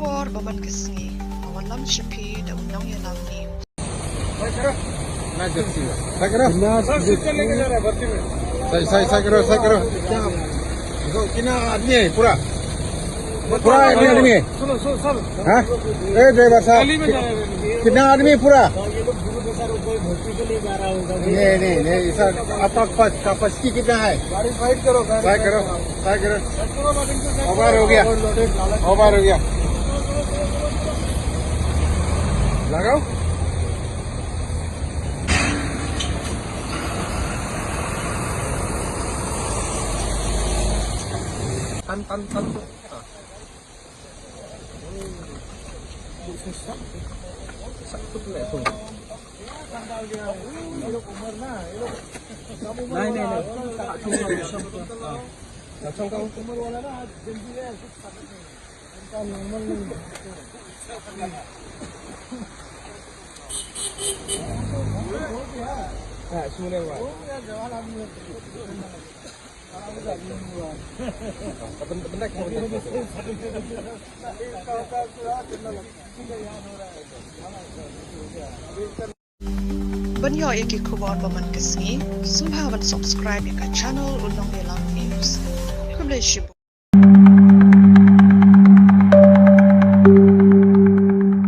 kubor baman kesngi awan lam shipi da unang yalam ni side करो साइड करो देखो कितना आदमी है पूरा आदमी है हाँ ड्राइवर साहब कितना आदमी पूरा नहीं सर आपका कैपेसिटी कितना है साइड करो ओवर हो गया लगाओ tan satu level नहीं अच्छा का उम्र वाला ना जल्दी है इनका नॉर्मल नहीं है सुने हुआ जवान आदमी banyo iki kubor baman kesngi sumhawan subscribe ka channel unang yalam news kumle shibu